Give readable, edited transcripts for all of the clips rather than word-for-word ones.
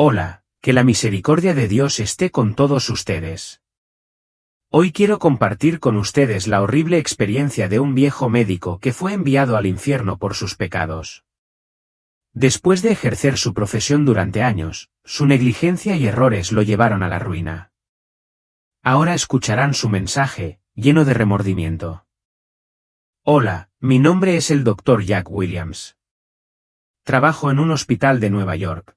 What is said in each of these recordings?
Hola, que la misericordia de Dios esté con todos ustedes. Hoy quiero compartir con ustedes la horrible experiencia de un viejo médico que fue enviado al infierno por sus pecados. Después de ejercer su profesión durante años, su negligencia y errores lo llevaron a la ruina. Ahora escucharán su mensaje, lleno de remordimiento. Hola, mi nombre es el Dr. Jack Williams. Trabajo en un hospital de Nueva York.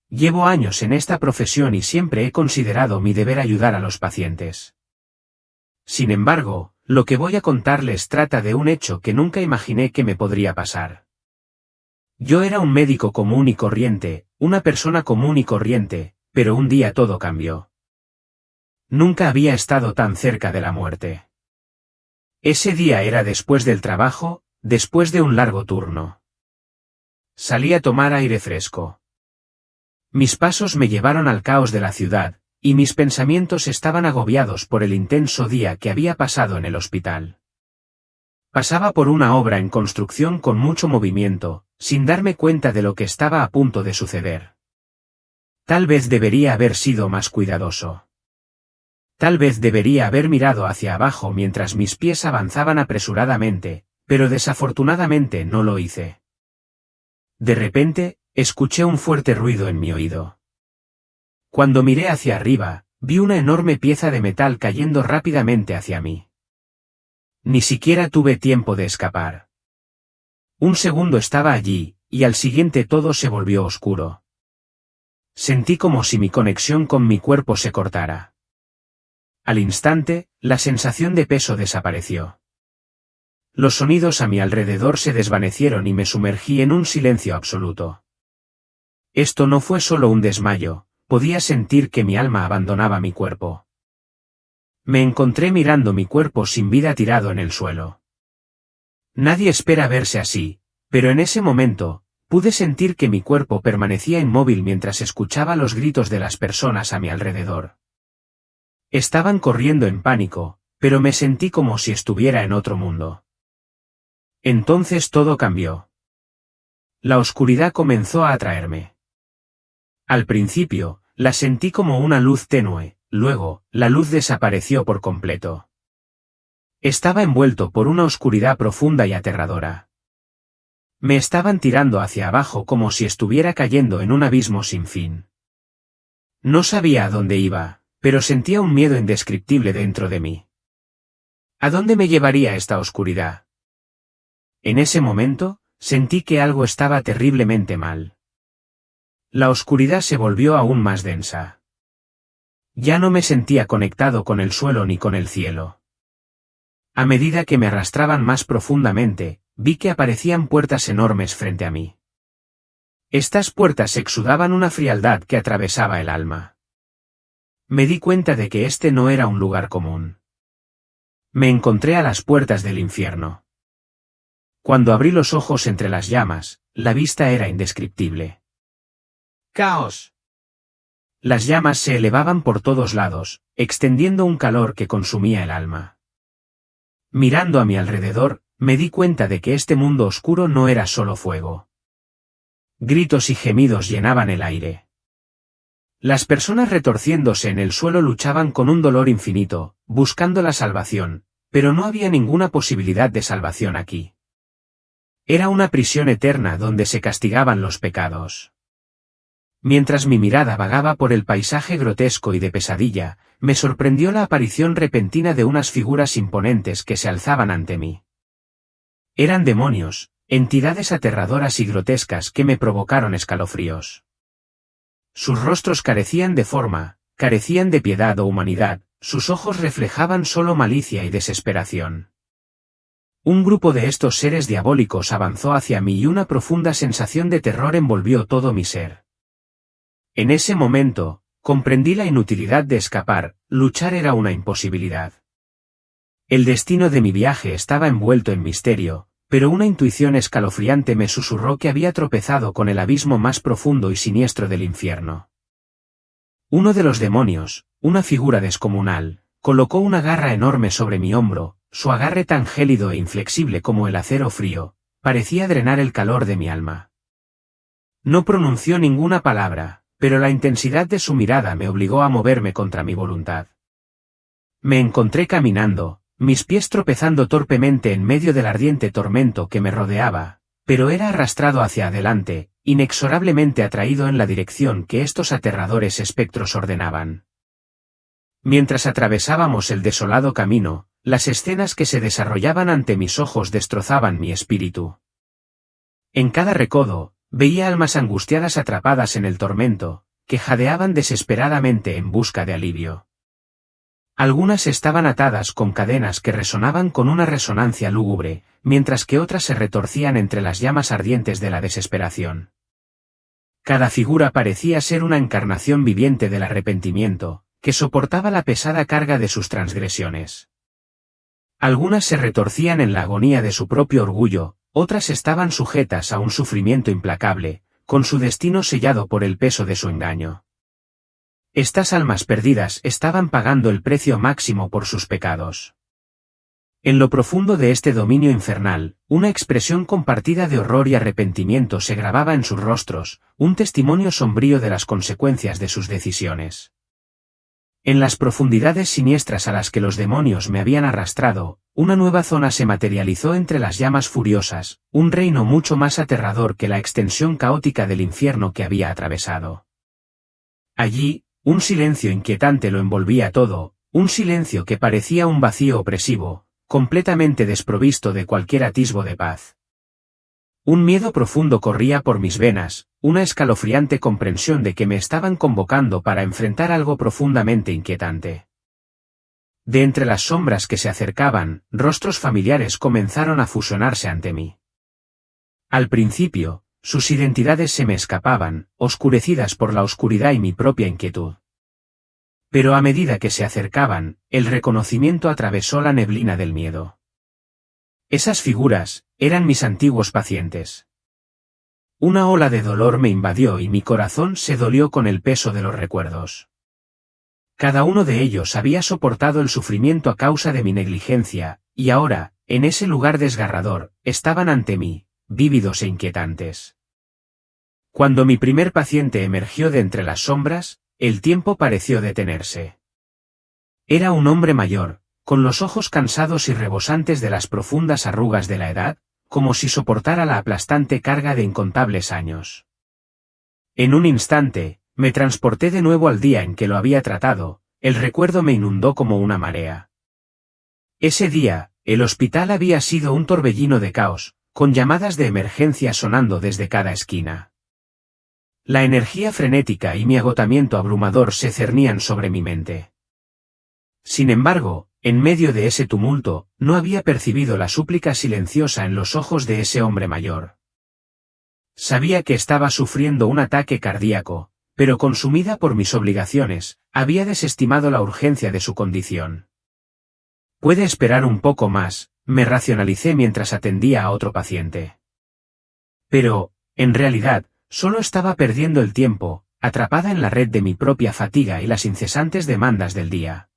Llevo años en esta profesión y siempre he considerado mi deber ayudar a los pacientes. Sin embargo, lo que voy a contarles trata de un hecho que nunca imaginé que me podría pasar. Yo era un médico común y corriente, una persona común y corriente, pero un día todo cambió. Nunca había estado tan cerca de la muerte. Ese día era después del trabajo, después de un largo turno. Salí a tomar aire fresco. Mis pasos me llevaron al caos de la ciudad, y mis pensamientos estaban agobiados por el intenso día que había pasado en el hospital. Pasaba por una obra en construcción con mucho movimiento, sin darme cuenta de lo que estaba a punto de suceder. Tal vez debería haber sido más cuidadoso. Tal vez debería haber mirado hacia abajo mientras mis pies avanzaban apresuradamente, pero desafortunadamente no lo hice. De repente, escuché un fuerte ruido en mi oído. Cuando miré hacia arriba, vi una enorme pieza de metal cayendo rápidamente hacia mí. Ni siquiera tuve tiempo de escapar. Un segundo estaba allí, y al siguiente todo se volvió oscuro. Sentí como si mi conexión con mi cuerpo se cortara. Al instante, la sensación de peso desapareció. Los sonidos a mi alrededor se desvanecieron y me sumergí en un silencio absoluto. Esto no fue solo un desmayo, podía sentir que mi alma abandonaba mi cuerpo. Me encontré mirando mi cuerpo sin vida tirado en el suelo. Nadie espera verse así, pero en ese momento, pude sentir que mi cuerpo permanecía inmóvil mientras escuchaba los gritos de las personas a mi alrededor. Estaban corriendo en pánico, pero me sentí como si estuviera en otro mundo. Entonces todo cambió. La oscuridad comenzó a atraerme. Al principio, la sentí como una luz tenue, luego, la luz desapareció por completo. Estaba envuelto por una oscuridad profunda y aterradora. Me estaban tirando hacia abajo como si estuviera cayendo en un abismo sin fin. No sabía a dónde iba, pero sentía un miedo indescriptible dentro de mí. ¿A dónde me llevaría esta oscuridad? En ese momento, sentí que algo estaba terriblemente mal. La oscuridad se volvió aún más densa. Ya no me sentía conectado con el suelo ni con el cielo. A medida que me arrastraban más profundamente, vi que aparecían puertas enormes frente a mí. Estas puertas exudaban una frialdad que atravesaba el alma. Me di cuenta de que este no era un lugar común. Me encontré a las puertas del infierno. Cuando abrí los ojos entre las llamas, la vista era indescriptible. ¡Caos! Las llamas se elevaban por todos lados, extendiendo un calor que consumía el alma. Mirando a mi alrededor, me di cuenta de que este mundo oscuro no era solo fuego. Gritos y gemidos llenaban el aire. Las personas retorciéndose en el suelo luchaban con un dolor infinito, buscando la salvación, pero no había ninguna posibilidad de salvación aquí. Era una prisión eterna donde se castigaban los pecados. Mientras mi mirada vagaba por el paisaje grotesco y de pesadilla, me sorprendió la aparición repentina de unas figuras imponentes que se alzaban ante mí. Eran demonios, entidades aterradoras y grotescas que me provocaron escalofríos. Sus rostros carecían de forma, carecían de piedad o humanidad, sus ojos reflejaban solo malicia y desesperación. Un grupo de estos seres diabólicos avanzó hacia mí y una profunda sensación de terror envolvió todo mi ser. En ese momento, comprendí la inutilidad de escapar, luchar era una imposibilidad. El destino de mi viaje estaba envuelto en misterio, pero una intuición escalofriante me susurró que había tropezado con el abismo más profundo y siniestro del infierno. Uno de los demonios, una figura descomunal, colocó una garra enorme sobre mi hombro, su agarre tan gélido e inflexible como el acero frío, parecía drenar el calor de mi alma. No pronunció ninguna palabra, pero la intensidad de su mirada me obligó a moverme contra mi voluntad. Me encontré caminando, mis pies tropezando torpemente en medio del ardiente tormento que me rodeaba, pero era arrastrado hacia adelante, inexorablemente atraído en la dirección que estos aterradores espectros ordenaban. Mientras atravesábamos el desolado camino, las escenas que se desarrollaban ante mis ojos destrozaban mi espíritu. En cada recodo, veía almas angustiadas atrapadas en el tormento, que jadeaban desesperadamente en busca de alivio. Algunas estaban atadas con cadenas que resonaban con una resonancia lúgubre, mientras que otras se retorcían entre las llamas ardientes de la desesperación. Cada figura parecía ser una encarnación viviente del arrepentimiento, que soportaba la pesada carga de sus transgresiones. Algunas se retorcían en la agonía de su propio orgullo, otras estaban sujetas a un sufrimiento implacable, con su destino sellado por el peso de su engaño. Estas almas perdidas estaban pagando el precio máximo por sus pecados. En lo profundo de este dominio infernal, una expresión compartida de horror y arrepentimiento se grababa en sus rostros, un testimonio sombrío de las consecuencias de sus decisiones. En las profundidades siniestras a las que los demonios me habían arrastrado, una nueva zona se materializó entre las llamas furiosas, un reino mucho más aterrador que la extensión caótica del infierno que había atravesado. Allí, un silencio inquietante lo envolvía todo, un silencio que parecía un vacío opresivo, completamente desprovisto de cualquier atisbo de paz. Un miedo profundo corría por mis venas, una escalofriante comprensión de que me estaban convocando para enfrentar algo profundamente inquietante. De entre las sombras que se acercaban, rostros familiares comenzaron a fusionarse ante mí. Al principio, sus identidades se me escapaban, oscurecidas por la oscuridad y mi propia inquietud. Pero a medida que se acercaban, el reconocimiento atravesó la neblina del miedo. Esas figuras eran mis antiguos pacientes. Una ola de dolor me invadió y mi corazón se dolió con el peso de los recuerdos. Cada uno de ellos había soportado el sufrimiento a causa de mi negligencia, y ahora, en ese lugar desgarrador, estaban ante mí, vívidos e inquietantes. Cuando mi primer paciente emergió de entre las sombras, el tiempo pareció detenerse. Era un hombre mayor, con los ojos cansados y rebosantes de las profundas arrugas de la edad, como si soportara la aplastante carga de incontables años. En un instante, me transporté de nuevo al día en que lo había tratado, el recuerdo me inundó como una marea. Ese día, el hospital había sido un torbellino de caos, con llamadas de emergencia sonando desde cada esquina. La energía frenética y mi agotamiento abrumador se cernían sobre mi mente. Sin embargo, en medio de ese tumulto, no había percibido la súplica silenciosa en los ojos de ese hombre mayor. Sabía que estaba sufriendo un ataque cardíaco, pero consumida por mis obligaciones, había desestimado la urgencia de su condición. Puede esperar un poco más, me racionalicé mientras atendía a otro paciente. Pero, en realidad, solo estaba perdiendo el tiempo, atrapada en la red de mi propia fatiga y las incesantes demandas del día.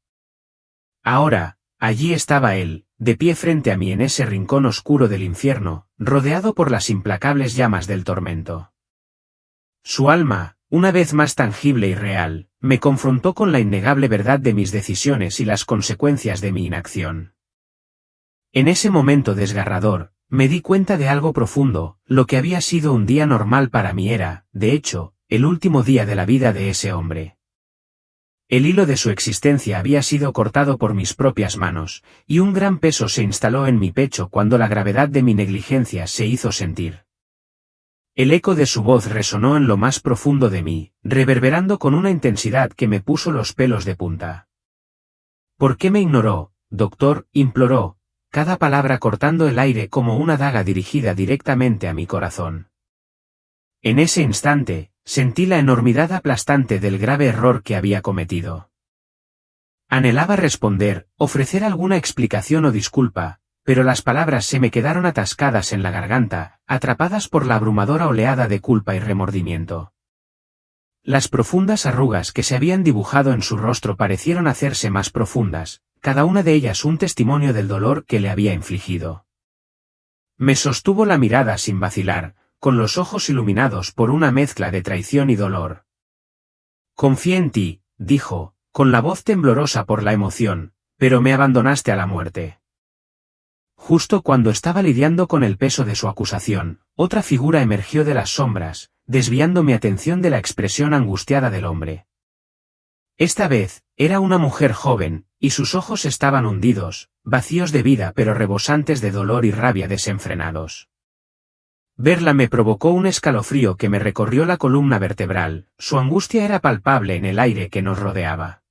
Ahora, allí estaba él, de pie frente a mí en ese rincón oscuro del infierno, rodeado por las implacables llamas del tormento. Su alma, una vez más tangible y real, me confrontó con la innegable verdad de mis decisiones y las consecuencias de mi inacción. En ese momento desgarrador, me di cuenta de algo profundo, lo que había sido un día normal para mí era, de hecho, el último día de la vida de ese hombre. El hilo de su existencia había sido cortado por mis propias manos, y un gran peso se instaló en mi pecho cuando la gravedad de mi negligencia se hizo sentir. El eco de su voz resonó en lo más profundo de mí, reverberando con una intensidad que me puso los pelos de punta. ¿Por qué me ignoró, doctor?, imploró, cada palabra cortando el aire como una daga dirigida directamente a mi corazón. En ese instante, sentí la enormidad aplastante del grave error que había cometido. Anhelaba responder, ofrecer alguna explicación o disculpa, pero las palabras se me quedaron atascadas en la garganta, atrapadas por la abrumadora oleada de culpa y remordimiento. Las profundas arrugas que se habían dibujado en su rostro parecieron hacerse más profundas, cada una de ellas un testimonio del dolor que le había infligido. Me sostuvo la mirada sin vacilar, con los ojos iluminados por una mezcla de traición y dolor. Confié en ti, dijo, con la voz temblorosa por la emoción, pero me abandonaste a la muerte. Justo cuando estaba lidiando con el peso de su acusación, otra figura emergió de las sombras, desviando mi atención de la expresión angustiada del hombre. Esta vez, era una mujer joven, y sus ojos estaban hundidos, vacíos de vida pero rebosantes de dolor y rabia desenfrenados. Verla me provocó un escalofrío que me recorrió la columna vertebral, su angustia era palpable en el aire que nos rodeaba.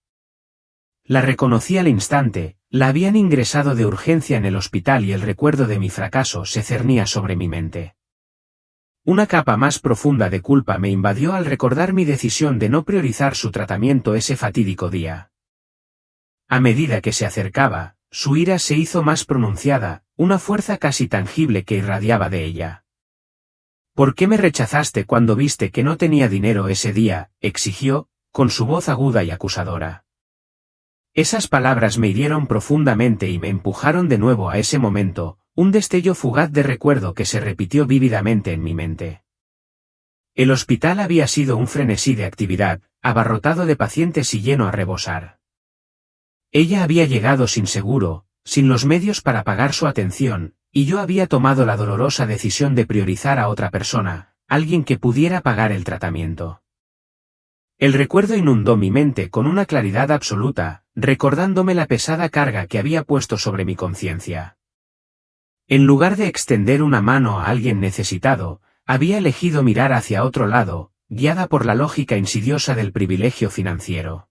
La reconocí al instante, la habían ingresado de urgencia en el hospital y el recuerdo de mi fracaso se cernía sobre mi mente. Una capa más profunda de culpa me invadió al recordar mi decisión de no priorizar su tratamiento ese fatídico día. A medida que se acercaba, su ira se hizo más pronunciada, una fuerza casi tangible que irradiaba de ella. ¿Por qué me rechazaste cuando viste que no tenía dinero ese día?, exigió, con su voz aguda y acusadora. Esas palabras me hirieron profundamente y me empujaron de nuevo a ese momento, un destello fugaz de recuerdo que se repitió vívidamente en mi mente. El hospital había sido un frenesí de actividad, abarrotado de pacientes y lleno a rebosar. Ella había llegado sin seguro, sin los medios para pagar su atención, y yo había tomado la dolorosa decisión de priorizar a otra persona, alguien que pudiera pagar el tratamiento. El recuerdo inundó mi mente con una claridad absoluta, recordándome la pesada carga que había puesto sobre mi conciencia. En lugar de extender una mano a alguien necesitado, había elegido mirar hacia otro lado, guiada por la lógica insidiosa del privilegio financiero.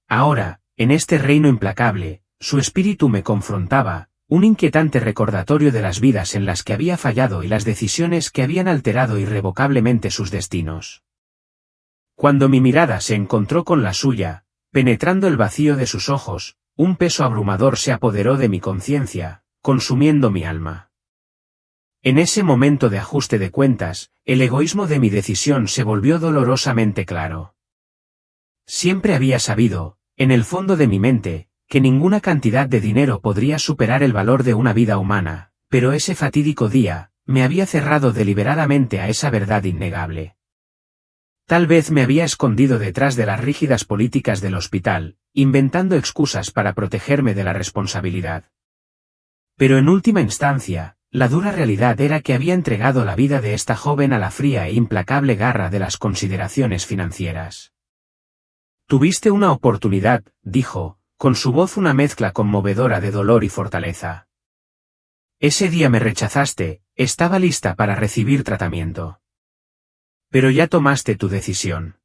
Ahora, en este reino implacable, su espíritu me confrontaba, un inquietante recordatorio de las vidas en las que había fallado y las decisiones que habían alterado irrevocablemente sus destinos. Cuando mi mirada se encontró con la suya, penetrando el vacío de sus ojos, un peso abrumador se apoderó de mi conciencia, consumiendo mi alma. En ese momento de ajuste de cuentas, el egoísmo de mi decisión se volvió dolorosamente claro. Siempre había sabido, en el fondo de mi mente, que ninguna cantidad de dinero podría superar el valor de una vida humana, pero ese fatídico día, me había cerrado deliberadamente a esa verdad innegable. Tal vez me había escondido detrás de las rígidas políticas del hospital, inventando excusas para protegerme de la responsabilidad. Pero en última instancia, la dura realidad era que había entregado la vida de esta joven a la fría e implacable garra de las consideraciones financieras. Tuviste una oportunidad, dijo, con su voz una mezcla conmovedora de dolor y fortaleza. Ese día me rechazaste, estaba lista para recibir tratamiento. Pero ya tomaste tu decisión.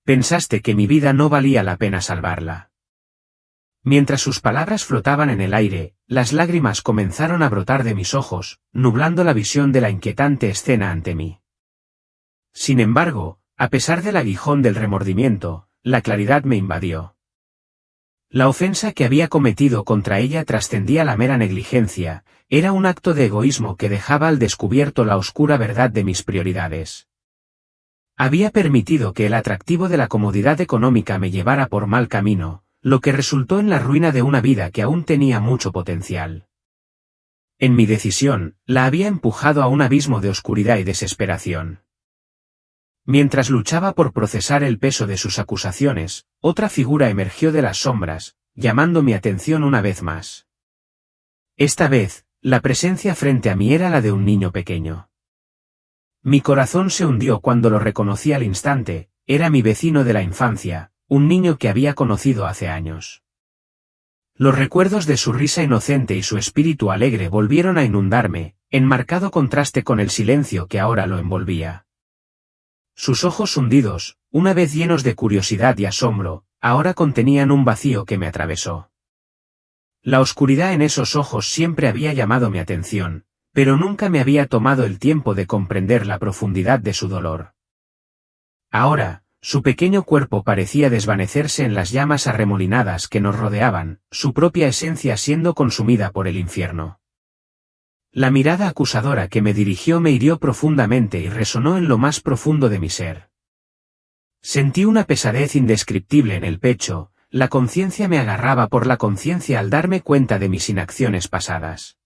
Pensaste que mi vida no valía la pena salvarla. Mientras sus palabras flotaban en el aire, las lágrimas comenzaron a brotar de mis ojos, nublando la visión de la inquietante escena ante mí. Sin embargo, a pesar del aguijón del remordimiento, la claridad me invadió. La ofensa que había cometido contra ella trascendía la mera negligencia, era un acto de egoísmo que dejaba al descubierto la oscura verdad de mis prioridades. Había permitido que el atractivo de la comodidad económica me llevara por mal camino, lo que resultó en la ruina de una vida que aún tenía mucho potencial. En mi decisión, la había empujado a un abismo de oscuridad y desesperación. Mientras luchaba por procesar el peso de sus acusaciones, otra figura emergió de las sombras, llamando mi atención una vez más. Esta vez, la presencia frente a mí era la de un niño pequeño. Mi corazón se hundió cuando lo reconocí al instante, era mi vecino de la infancia, un niño que había conocido hace años. Los recuerdos de su risa inocente y su espíritu alegre volvieron a inundarme, en marcado contraste con el silencio que ahora lo envolvía. Sus ojos hundidos, una vez llenos de curiosidad y asombro, ahora contenían un vacío que me atravesó. La oscuridad en esos ojos siempre había llamado mi atención, pero nunca me había tomado el tiempo de comprender la profundidad de su dolor. Ahora, su pequeño cuerpo parecía desvanecerse en las llamas arremolinadas que nos rodeaban, su propia esencia siendo consumida por el infierno. La mirada acusadora que me dirigió me hirió profundamente y resonó en lo más profundo de mi ser. Sentí una pesadez indescriptible en el pecho, la conciencia me agarraba por la conciencia al darme cuenta de mis inacciones pasadas.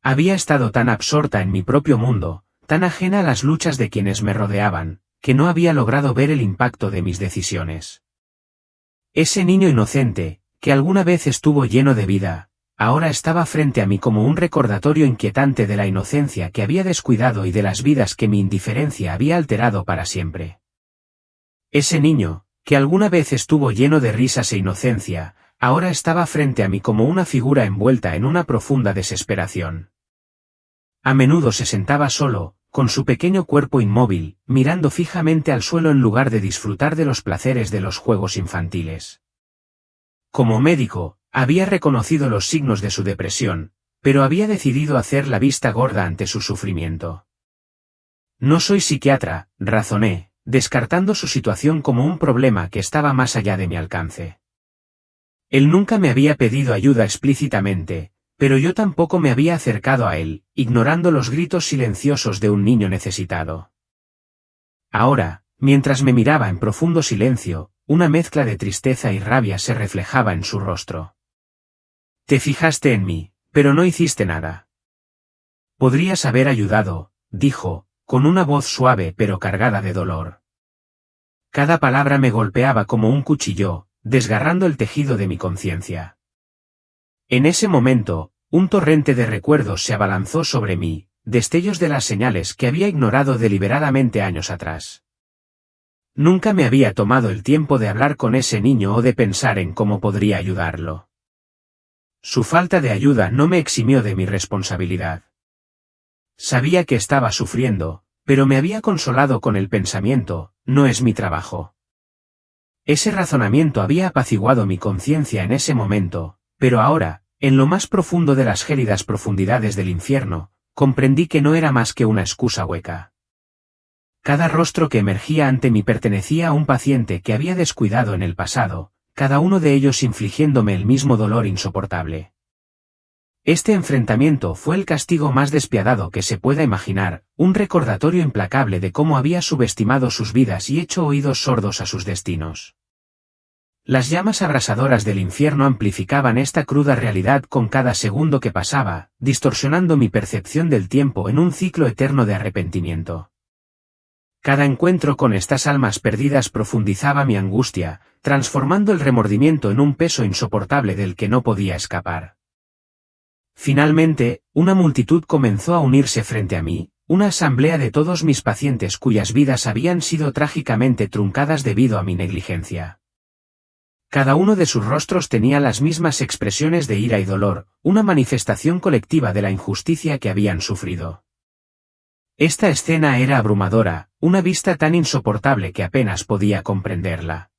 Había estado tan absorta en mi propio mundo, tan ajena a las luchas de quienes me rodeaban, que no había logrado ver el impacto de mis decisiones. Ese niño inocente, que alguna vez estuvo lleno de vida, ahora estaba frente a mí como un recordatorio inquietante de la inocencia que había descuidado y de las vidas que mi indiferencia había alterado para siempre. Ese niño, que alguna vez estuvo lleno de risas e inocencia, ahora estaba frente a mí como una figura envuelta en una profunda desesperación. A menudo se sentaba solo, con su pequeño cuerpo inmóvil, mirando fijamente al suelo en lugar de disfrutar de los placeres de los juegos infantiles. Como médico, había reconocido los signos de su depresión, pero había decidido hacer la vista gorda ante su sufrimiento. No soy psiquiatra, razoné, descartando su situación como un problema que estaba más allá de mi alcance. Él nunca me había pedido ayuda explícitamente, pero yo tampoco me había acercado a él, ignorando los gritos silenciosos de un niño necesitado. Ahora, mientras me miraba en profundo silencio, una mezcla de tristeza y rabia se reflejaba en su rostro. Te fijaste en mí, pero no hiciste nada. Podrías haber ayudado, dijo, con una voz suave pero cargada de dolor. Cada palabra me golpeaba como un cuchillo, desgarrando el tejido de mi conciencia. En ese momento, un torrente de recuerdos se abalanzó sobre mí, destellos de las señales que había ignorado deliberadamente años atrás. Nunca me había tomado el tiempo de hablar con ese niño o de pensar en cómo podría ayudarlo. Su falta de ayuda no me eximió de mi responsabilidad. Sabía que estaba sufriendo, pero me había consolado con el pensamiento, no es mi trabajo. Ese razonamiento había apaciguado mi conciencia en ese momento, pero ahora, en lo más profundo de las gélidas profundidades del infierno, comprendí que no era más que una excusa hueca. Cada rostro que emergía ante mí pertenecía a un paciente que había descuidado en el pasado, cada uno de ellos infligiéndome el mismo dolor insoportable. Este enfrentamiento fue el castigo más despiadado que se pueda imaginar, un recordatorio implacable de cómo había subestimado sus vidas y hecho oídos sordos a sus destinos. Las llamas abrasadoras del infierno amplificaban esta cruda realidad con cada segundo que pasaba, distorsionando mi percepción del tiempo en un ciclo eterno de arrepentimiento. Cada encuentro con estas almas perdidas profundizaba mi angustia, transformando el remordimiento en un peso insoportable del que no podía escapar. Finalmente, una multitud comenzó a unirse frente a mí, una asamblea de todos mis pacientes cuyas vidas habían sido trágicamente truncadas debido a mi negligencia. Cada uno de sus rostros tenía las mismas expresiones de ira y dolor, una manifestación colectiva de la injusticia que habían sufrido. Esta escena era abrumadora, una vista tan insoportable que apenas podía comprenderla.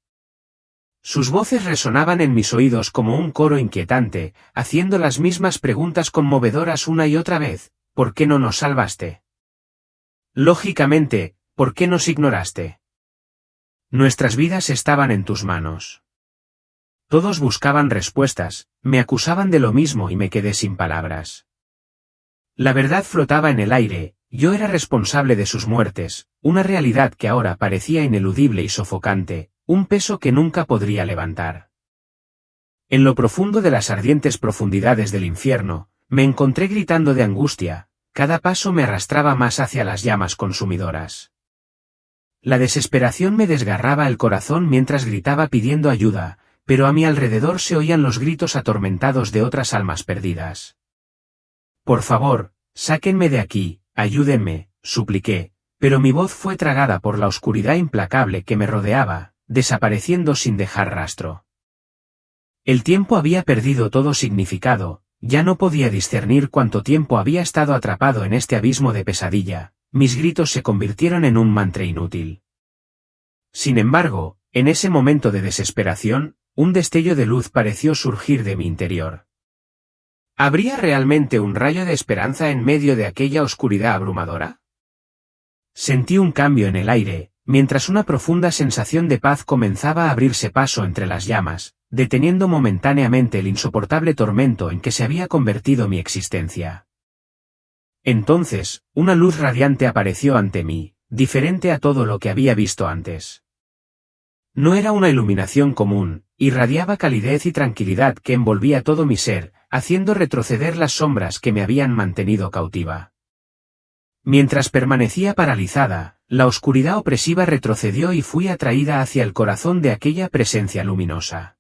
Sus voces resonaban en mis oídos como un coro inquietante, haciendo las mismas preguntas conmovedoras una y otra vez: ¿por qué no nos salvaste? Lógicamente, ¿por qué nos ignoraste? Nuestras vidas estaban en tus manos. Todos buscaban respuestas, me acusaban de lo mismo y me quedé sin palabras. La verdad flotaba en el aire, yo era responsable de sus muertes, una realidad que ahora parecía ineludible y sofocante, un peso que nunca podría levantar. En lo profundo de las ardientes profundidades del infierno, me encontré gritando de angustia, cada paso me arrastraba más hacia las llamas consumidoras. La desesperación me desgarraba el corazón mientras gritaba pidiendo ayuda, pero a mi alrededor se oían los gritos atormentados de otras almas perdidas. Por favor, sáquenme de aquí, ayúdenme, supliqué, pero mi voz fue tragada por la oscuridad implacable que me rodeaba, desapareciendo sin dejar rastro. El tiempo había perdido todo significado, ya no podía discernir cuánto tiempo había estado atrapado en este abismo de pesadilla, mis gritos se convirtieron en un mantra inútil. Sin embargo, en ese momento de desesperación, un destello de luz pareció surgir de mi interior. ¿Habría realmente un rayo de esperanza en medio de aquella oscuridad abrumadora? Sentí un cambio en el aire, mientras una profunda sensación de paz comenzaba a abrirse paso entre las llamas, deteniendo momentáneamente el insoportable tormento en que se había convertido mi existencia. Entonces, una luz radiante apareció ante mí, diferente a todo lo que había visto antes. No era una iluminación común, irradiaba calidez y tranquilidad que envolvía todo mi ser, haciendo retroceder las sombras que me habían mantenido cautiva. Mientras permanecía paralizada, la oscuridad opresiva retrocedió y fui atraída hacia el corazón de aquella presencia luminosa.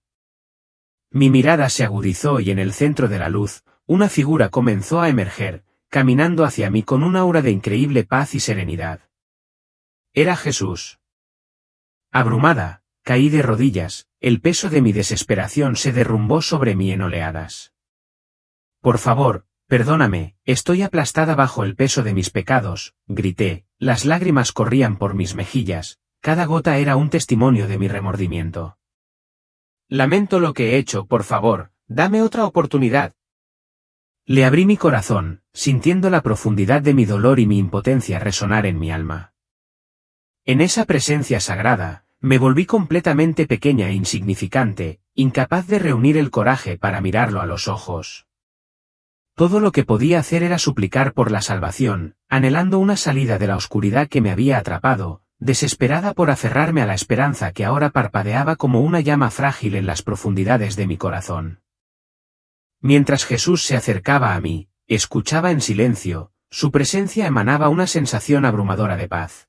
Mi mirada se agudizó y en el centro de la luz, una figura comenzó a emerger, caminando hacia mí con un aura de increíble paz y serenidad. Era Jesús. Abrumada, caí de rodillas, el peso de mi desesperación se derrumbó sobre mí en oleadas. Por favor, perdóname, estoy aplastada bajo el peso de mis pecados, grité, las lágrimas corrían por mis mejillas, cada gota era un testimonio de mi remordimiento. Lamento lo que he hecho, por favor, dame otra oportunidad. Le abrí mi corazón, sintiendo la profundidad de mi dolor y mi impotencia resonar en mi alma. En esa presencia sagrada, me volví completamente pequeña e insignificante, incapaz de reunir el coraje para mirarlo a los ojos. Todo lo que podía hacer era suplicar por la salvación, anhelando una salida de la oscuridad que me había atrapado, desesperada por aferrarme a la esperanza que ahora parpadeaba como una llama frágil en las profundidades de mi corazón. Mientras Jesús se acercaba a mí, escuchaba en silencio, su presencia emanaba una sensación abrumadora de paz.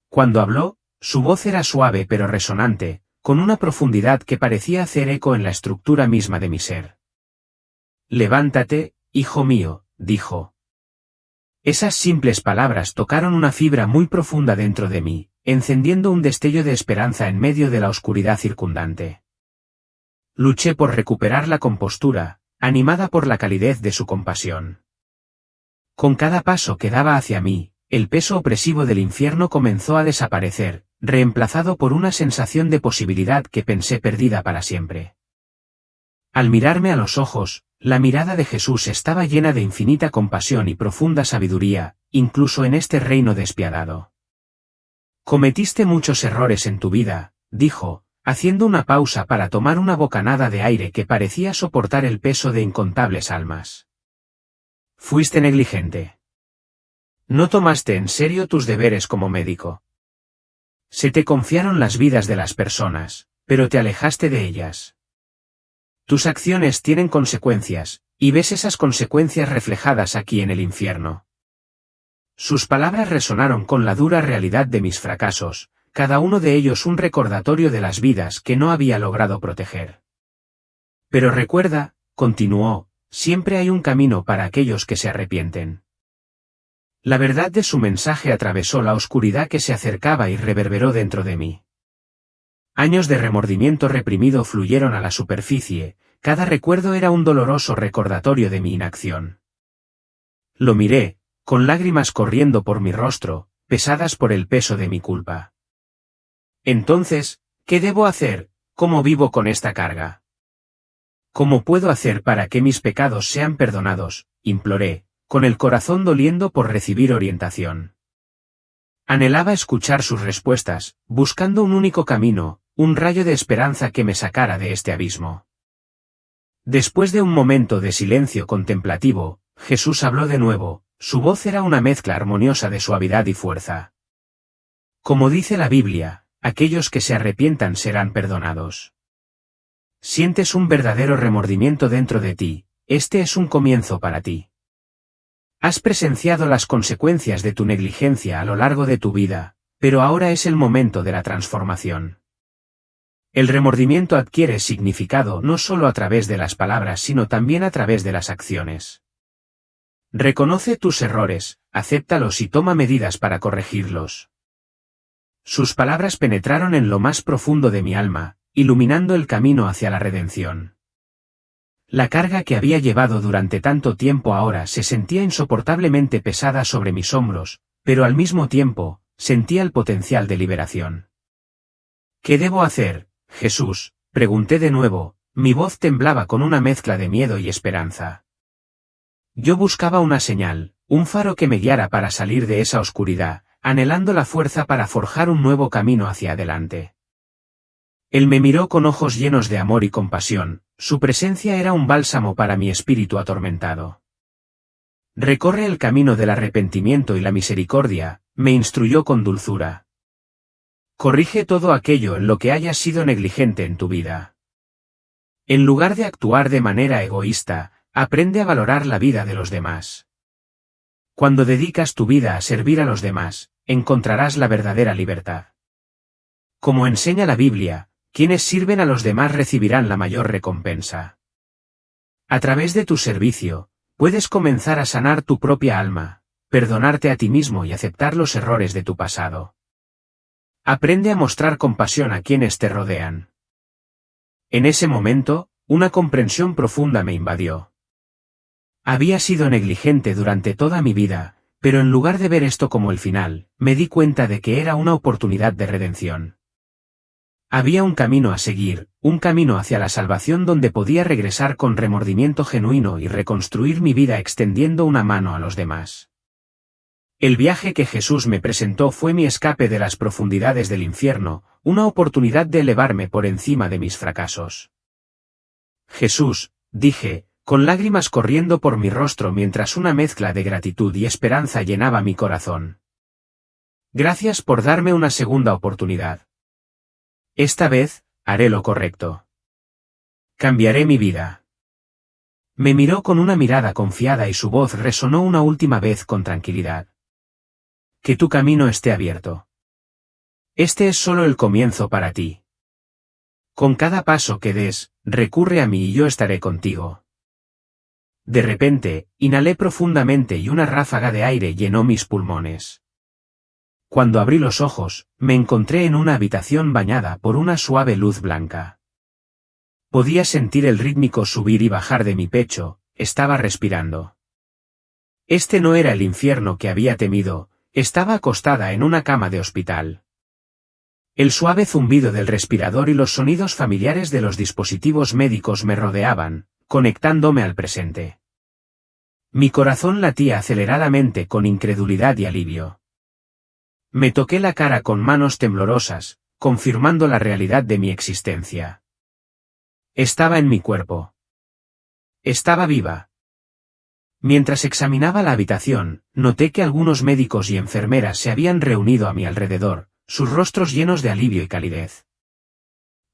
Cuando habló, su voz era suave pero resonante, con una profundidad que parecía hacer eco en la estructura misma de mi ser. Levántate, hijo mío, dijo. Esas simples palabras tocaron una fibra muy profunda dentro de mí, encendiendo un destello de esperanza en medio de la oscuridad circundante. Luché por recuperar la compostura, animada por la calidez de su compasión. Con cada paso que daba hacia mí, el peso opresivo del infierno comenzó a desaparecer, reemplazado por una sensación de posibilidad que pensé perdida para siempre. Al mirarme a los ojos, la mirada de Jesús estaba llena de infinita compasión y profunda sabiduría, incluso en este reino despiadado. Cometiste muchos errores en tu vida, dijo, haciendo una pausa para tomar una bocanada de aire que parecía soportar el peso de incontables almas. Fuiste negligente. No tomaste en serio tus deberes como médico. Se te confiaron las vidas de las personas, pero te alejaste de ellas. Tus acciones tienen consecuencias, y ves esas consecuencias reflejadas aquí en el infierno. Sus palabras resonaron con la dura realidad de mis fracasos, cada uno de ellos un recordatorio de las vidas que no había logrado proteger. Pero recuerda, continuó, siempre hay un camino para aquellos que se arrepienten. La verdad de su mensaje atravesó la oscuridad que se acercaba y reverberó dentro de mí. Años de remordimiento reprimido fluyeron a la superficie, cada recuerdo era un doloroso recordatorio de mi inacción. Lo miré, con lágrimas corriendo por mi rostro, pesadas por el peso de mi culpa. Entonces, ¿qué debo hacer? ¿Cómo vivo con esta carga? ¿Cómo puedo hacer para que mis pecados sean perdonados? Imploré, con el corazón doliendo por recibir orientación. Anhelaba escuchar sus respuestas, buscando un único camino, un rayo de esperanza que me sacara de este abismo. Después de un momento de silencio contemplativo, Jesús habló de nuevo, su voz era una mezcla armoniosa de suavidad y fuerza. Como dice la Biblia, aquellos que se arrepientan serán perdonados. Sientes un verdadero remordimiento dentro de ti, este es un comienzo para ti. Has presenciado las consecuencias de tu negligencia a lo largo de tu vida, pero ahora es el momento de la transformación. El remordimiento adquiere significado no solo a través de las palabras sino también a través de las acciones. Reconoce tus errores, acéptalos y toma medidas para corregirlos. Sus palabras penetraron en lo más profundo de mi alma, iluminando el camino hacia la redención. La carga que había llevado durante tanto tiempo ahora se sentía insoportablemente pesada sobre mis hombros, pero al mismo tiempo, sentía el potencial de liberación. ¿Qué debo hacer, Jesús? Pregunté de nuevo, mi voz temblaba con una mezcla de miedo y esperanza. Yo buscaba una señal, un faro que me guiara para salir de esa oscuridad, anhelando la fuerza para forjar un nuevo camino hacia adelante. Él me miró con ojos llenos de amor y compasión, su presencia era un bálsamo para mi espíritu atormentado. Recorre el camino del arrepentimiento y la misericordia, me instruyó con dulzura. Corrige todo aquello en lo que hayas sido negligente en tu vida. En lugar de actuar de manera egoísta, aprende a valorar la vida de los demás. Cuando dedicas tu vida a servir a los demás, encontrarás la verdadera libertad. Como enseña la Biblia, quienes sirven a los demás recibirán la mayor recompensa. A través de tu servicio, puedes comenzar a sanar tu propia alma, perdonarte a ti mismo y aceptar los errores de tu pasado. Aprende a mostrar compasión a quienes te rodean. En ese momento, una comprensión profunda me invadió. Había sido negligente durante toda mi vida, pero en lugar de ver esto como el final, me di cuenta de que era una oportunidad de redención. Había un camino a seguir, un camino hacia la salvación donde podía regresar con remordimiento genuino y reconstruir mi vida extendiendo una mano a los demás. El viaje que Jesús me presentó fue mi escape de las profundidades del infierno, una oportunidad de elevarme por encima de mis fracasos. Jesús, dije, con lágrimas corriendo por mi rostro mientras una mezcla de gratitud y esperanza llenaba mi corazón. Gracias por darme una segunda oportunidad. Esta vez, haré lo correcto. Cambiaré mi vida. Me miró con una mirada confiada y su voz resonó una última vez con tranquilidad. Que tu camino esté abierto. Este es solo el comienzo para ti. Con cada paso que des, recurre a mí y yo estaré contigo. De repente, inhalé profundamente y una ráfaga de aire llenó mis pulmones. Cuando abrí los ojos, me encontré en una habitación bañada por una suave luz blanca. Podía sentir el rítmico subir y bajar de mi pecho, estaba respirando. Este no era el infierno que había temido, estaba acostada en una cama de hospital. El suave zumbido del respirador y los sonidos familiares de los dispositivos médicos me rodeaban, conectándome al presente. Mi corazón latía aceleradamente con incredulidad y alivio. Me toqué la cara con manos temblorosas, confirmando la realidad de mi existencia. Estaba en mi cuerpo. Estaba viva. Mientras examinaba la habitación, noté que algunos médicos y enfermeras se habían reunido a mi alrededor, sus rostros llenos de alivio y calidez.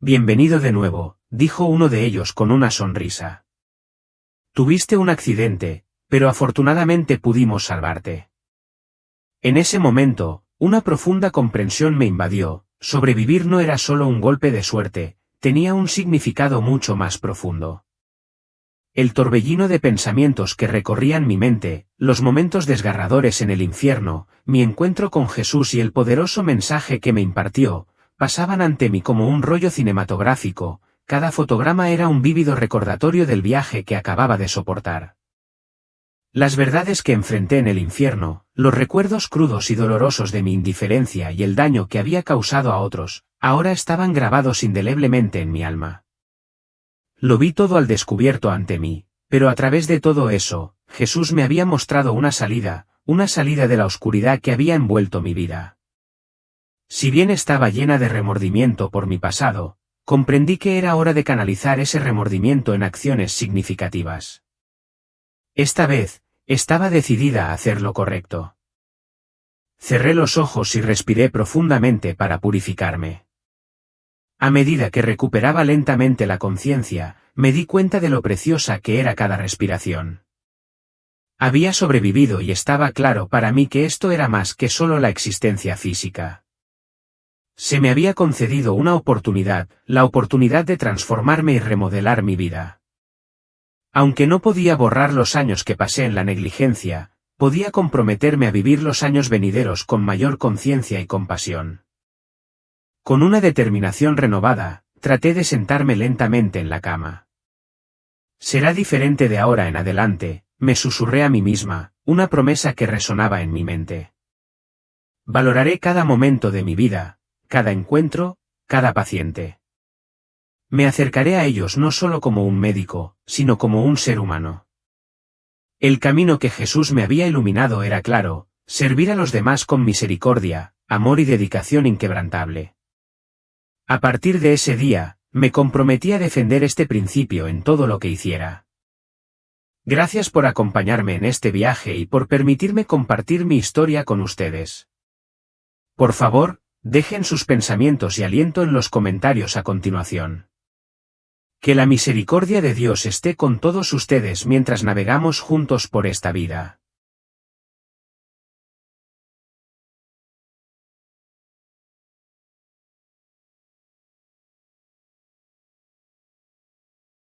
Bienvenido de nuevo, dijo uno de ellos con una sonrisa. Tuviste un accidente, pero afortunadamente pudimos salvarte. En ese momento, una profunda comprensión me invadió, sobrevivir no era solo un golpe de suerte, tenía un significado mucho más profundo. El torbellino de pensamientos que recorrían mi mente, los momentos desgarradores en el infierno, mi encuentro con Jesús y el poderoso mensaje que me impartió, pasaban ante mí como un rollo cinematográfico, cada fotograma era un vívido recordatorio del viaje que acababa de soportar. Las verdades que enfrenté en el infierno, los recuerdos crudos y dolorosos de mi indiferencia y el daño que había causado a otros, ahora estaban grabados indeleblemente en mi alma. Lo vi todo al descubierto ante mí, pero a través de todo eso, Jesús me había mostrado una salida de la oscuridad que había envuelto mi vida. Si bien estaba llena de remordimiento por mi pasado, comprendí que era hora de canalizar ese remordimiento en acciones significativas. Esta vez, estaba decidida a hacer lo correcto. Cerré los ojos y respiré profundamente para purificarme. A medida que recuperaba lentamente la conciencia, me di cuenta de lo preciosa que era cada respiración. Había sobrevivido y estaba claro para mí que esto era más que solo la existencia física. Se me había concedido una oportunidad, la oportunidad de transformarme y remodelar mi vida. Aunque no podía borrar los años que pasé en la negligencia, podía comprometerme a vivir los años venideros con mayor conciencia y compasión. Con una determinación renovada, traté de sentarme lentamente en la cama. Será diferente de ahora en adelante, me susurré a mí misma, una promesa que resonaba en mi mente. Valoraré cada momento de mi vida, cada encuentro, cada paciente. Me acercaré a ellos no solo como un médico, sino como un ser humano. El camino que Jesús me había iluminado era claro, servir a los demás con misericordia, amor y dedicación inquebrantable. A partir de ese día, me comprometí a defender este principio en todo lo que hiciera. Gracias por acompañarme en este viaje y por permitirme compartir mi historia con ustedes. Por favor, dejen sus pensamientos y aliento en los comentarios a continuación. Que la misericordia de Dios esté con todos ustedes mientras navegamos juntos por esta vida.